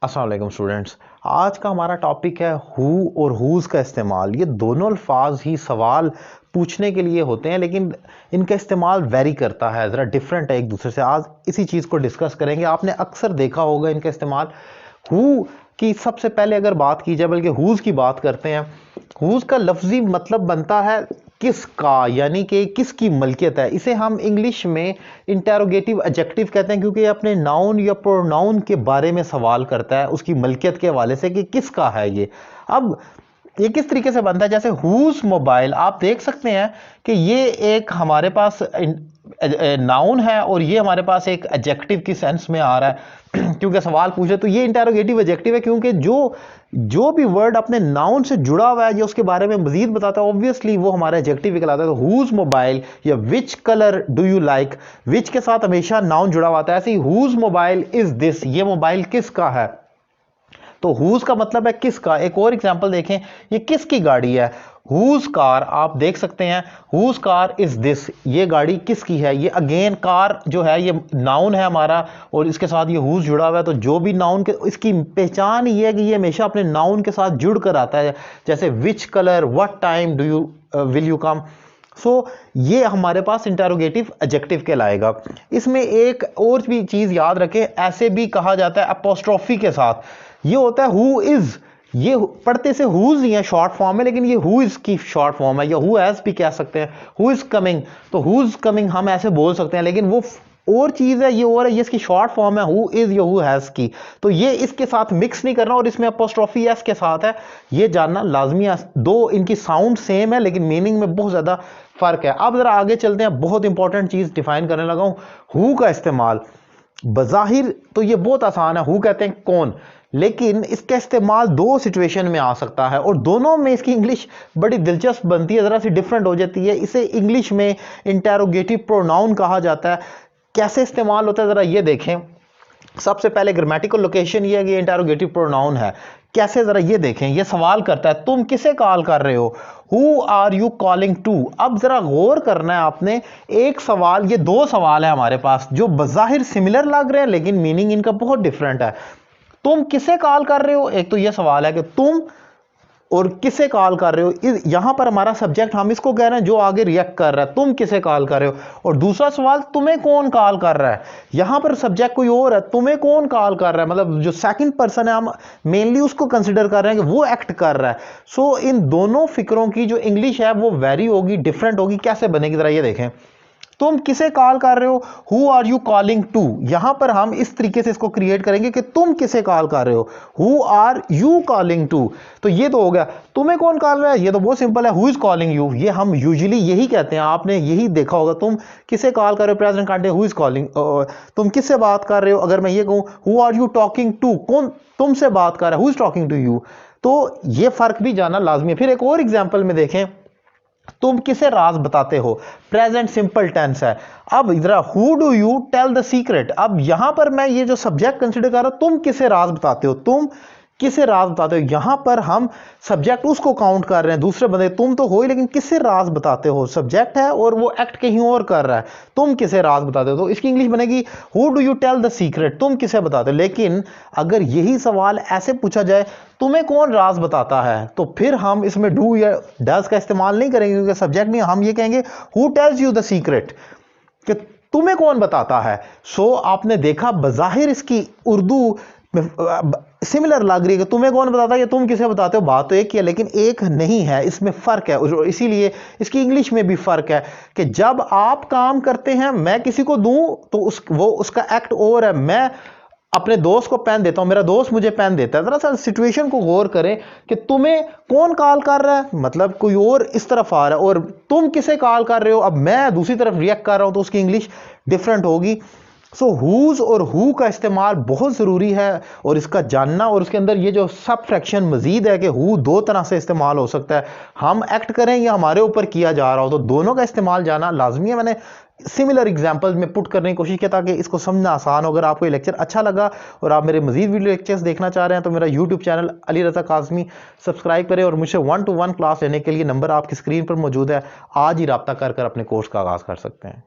अस्सलाम वालेकुम स्टूडेंट्स। आज का हमारा टॉपिक है हु और हुज़ का इस्तेमाल। ये दोनों अल्फाज ही सवाल पूछने के लिए होते हैं, लेकिन इनका इस्तेमाल वेरी करता है, ज़रा डिफरेंट है एक दूसरे से। आज इसी चीज़ को डिस्कस करेंगे। आपने अक्सर देखा होगा इनका इस्तेमाल। हु की सबसे पहले अगर बात की जाए, बल्कि हुज़ की बात करते हैं। हुज़ का लफ्ज़ी मतलब बनता है किसका, यानी कि किसकी मलकियत है। इसे हम इंग्लिश में इंटेरोगेटिव एडजेक्टिव कहते हैं, क्योंकि ये अपने नाउन या प्रोनाउन के बारे में सवाल करता है उसकी मलकियत के हवाले से कि किसका है ये। अब ये किस तरीके से बनता है, जैसे हुज मोबाइल, आप देख सकते हैं कि ये एक हमारे पास नाउन है और ये हमारे पास एक एडजेक्टिव की सेंस में आ रहा है क्योंकि सवाल पूछे तो ये इंटेरोगेटिव एडजेक्टिव है, क्योंकि जो भी वर्ड अपने नाउन से जुड़ा हुआ है या उसके बारे में मजीद बताता है, ऑब्वियसली वो हमारा एडजेक्टिव कहलाता है। तो हुज मोबाइल या which colour do you like, which के साथ हमेशा नाउन जुड़ा हुआ है। ऐसे ही हुज मोबाइल इज दिस, ये मोबाइल किसका है। तो हुज का मतलब है किसका। एक और एग्जांपल देखें, ये किसकी गाड़ी है। हुज कार, आप देख सकते हैं हुज कार इज दिस, ये गाड़ी किसकी है। ये अगेन कार जो है ये नाउन है हमारा और इसके साथ ये हुज जुड़ा हुआ है। तो जो भी नाउन के, इसकी पहचान ये है कि ये हमेशा अपने नाउन के साथ जुड़ कर आता है, जैसे which colour, what time do you will you come. So ये हमारे पास इंटेरोगेटिव एडजेक्टिव कहलाएगा। इसमें एक और भी चीज याद रखें, ऐसे भी कहा जाता है अपोस्ट्रोफी के साथ। ये होता है हु इज, ये पढ़ते से हुज नहीं है, शॉर्ट फॉर्म है, लेकिन ये हु इज की शॉर्ट फॉर्म है, या हु हैज भी कह सकते हैं। हु इज कमिंग, तो हु इज कमिंग हम ऐसे बोल सकते हैं, लेकिन वो और चीज है, ये और है, ये इसकी शॉर्ट फॉर्म है हु इज या हु हैज की। तो ये इसके साथ मिक्स नहीं करना, और इसमें अपोस्ट्रोफी एस के साथ है, ये जानना लाजमी है। दो इनकी साउंड सेम है लेकिन मीनिंग में बहुत ज्यादा फर्क है। अब जरा आगे चलते हैं, बहुत इंपॉर्टेंट चीज डिफाइन करने लगा हूं। हु का इस्तेमाल बज़ाहिर तो ये बहुत आसान है, हु कहते हैं कौन, लेकिन इसका इस्तेमाल दो सिचुएशन में आ सकता है और दोनों में इसकी इंग्लिश बड़ी दिलचस्प बनती है, जरा सी डिफरेंट हो जाती है। इसे इंग्लिश में इंटेरोगेटिव प्रोनाउन कहा जाता है। कैसे इस्तेमाल होता है जरा ये देखें। सबसे पहले ग्रामेटिकल लोकेशन ये है कि इंटेरोगेटिव प्रोनाउन है। कैसे जरा ये देखें, ये सवाल करता है तुम किसे कॉल कर रहे हो, who are you calling to. अब जरा गौर करना है आपने, एक सवाल, ये दो सवाल है हमारे पास जो बज़ाहिर सिमिलर लग रहे हैं लेकिन मीनिंग इनका बहुत डिफरेंट है। तुम किसे कॉल कर रहे हो, एक तो ये सवाल है कि तुम और किसे कॉल कर रहे हो। यहां पर हमारा सब्जेक्ट, हम इसको कह रहे हैं जो आगे रिएक्ट कर रहा है, तुम किसे कॉल कर रहे हो। और दूसरा सवाल, तुम्हें कौन कॉल कर रहा है। यहां पर सब्जेक्ट कोई और है, तुम्हें कौन कॉल कर रहा है, मतलब जो सेकंड पर्सन है हम मेनली उसको कंसिडर कर रहे हैं कि वो एक्ट कर रहा है। सो इन दोनों फिक्रों की जो इंग्लिश है वो वेरी होगी, डिफरेंट होगी। कैसे बनेगी जरा ये देखें। तुम किसे कॉल कर रहे हो, who are you calling to. यहां पर हम इस तरीके से इसको क्रिएट करेंगे कि तुम किसे कॉल कर रहे हो, who are you calling to. तो ये तो हो गया। तुम्हें कौन कॉल रहा है, ये तो बहुत सिंपल है, हु इज कॉलिंग यू। ये हम यूजुअली यही कहते हैं, आपने यही देखा होगा। तुम किसे कॉल कर रहे हो, present continuous, who is calling. तुम किससे बात कर रहे हो, अगर मैं ये कहूं who are you talking to, कौन तुमसे बात कर रहा है, who is talking to you. तो ये फर्क भी जानना लाजमी है। फिर एक और एग्जाम्पल में देखें, तुम किसे राज बताते हो, प्रेजेंट सिंपल टेंस है। अब इधर who do you tell the secret. अब यहां पर मैं ये जो सब्जेक्ट कंसीडर कर रहा हूं, तुम किसे राज बताते हो, तुम किसे राज बताते हो। यहां पर हम सब्जेक्ट उसको काउंट कर रहे हैं, दूसरे बंदे, तुम तो हो ही, लेकिन किसे राज बताते हो, सब्जेक्ट है और वो एक्ट कहीं और कर रहा है। तुम किसे राज बताते हो, तो इसकी इंग्लिश बनेगी who do you tell the secret, तुम किसे बताते हो। लेकिन अगर यही सवाल ऐसे पूछा जाए, तुम्हें कौन राज बताता है, तो फिर हम इसमें डू या डज का इस्तेमाल नहीं करेंगे, क्योंकि सब्जेक्ट नहीं। हम ये कहेंगे who tells you the secret, कि तुम्हें कौन बताता है। सो आपने देखा बज़ाहिर इसकी उर्दू सिमिलर लग रही है कि तुम्हें कौन बताता है या तुम किसे बताते हो, बात तो एक ही है लेकिन एक नहीं है, इसमें फर्क है। इसीलिए इसकी इंग्लिश में भी फर्क है कि जब आप काम करते हैं, मैं किसी को दूं तो वो उसका एक्ट और है। मैं अपने दोस्त को पेन देता हूं, मेरा दोस्त मुझे पेन देता है। दरअसल सिचुएशन को गौर करें कि तुम्हें कौन कॉल कर रहा है, मतलब कोई और इस तरफ आ रहा है, और तुम किसे कॉल कर रहे हो, अब मैं दूसरी तरफ रिएक्ट कर रहा हूं, तो उसकी इंग्लिश डिफरेंट होगी। सो हुज और हु का इस्तेमाल बहुत ज़रूरी है और इसका जानना, और उसके अंदर ये जो सब फ्रैक्शन मजीद है कि हु दो तरह से इस्तेमाल हो सकता है, हम एक्ट करें या हमारे ऊपर किया जा रहा हो, तो दोनों का इस्तेमाल जाना लाजमी है। मैंने सिमिलर एग्जाम्पल में पुट करने की कोशिश की ताकि इसको समझना आसान हो। अगर आपको ये लेक्चर अच्छा लगा और आप मेरे मजीद वीडियो लेक्चर्स देखना चाह रहे हैं तो मेरा YouTube channel Ali Raza Kazmi subscribe करें, और मुझसे 1-to-1 क्लास लेने के लिए नंबर आपकी स्क्रीन पर मौजूद है। आज ही रब्ता कर अपने कोर्स का आगाज़ कर सकते हैं।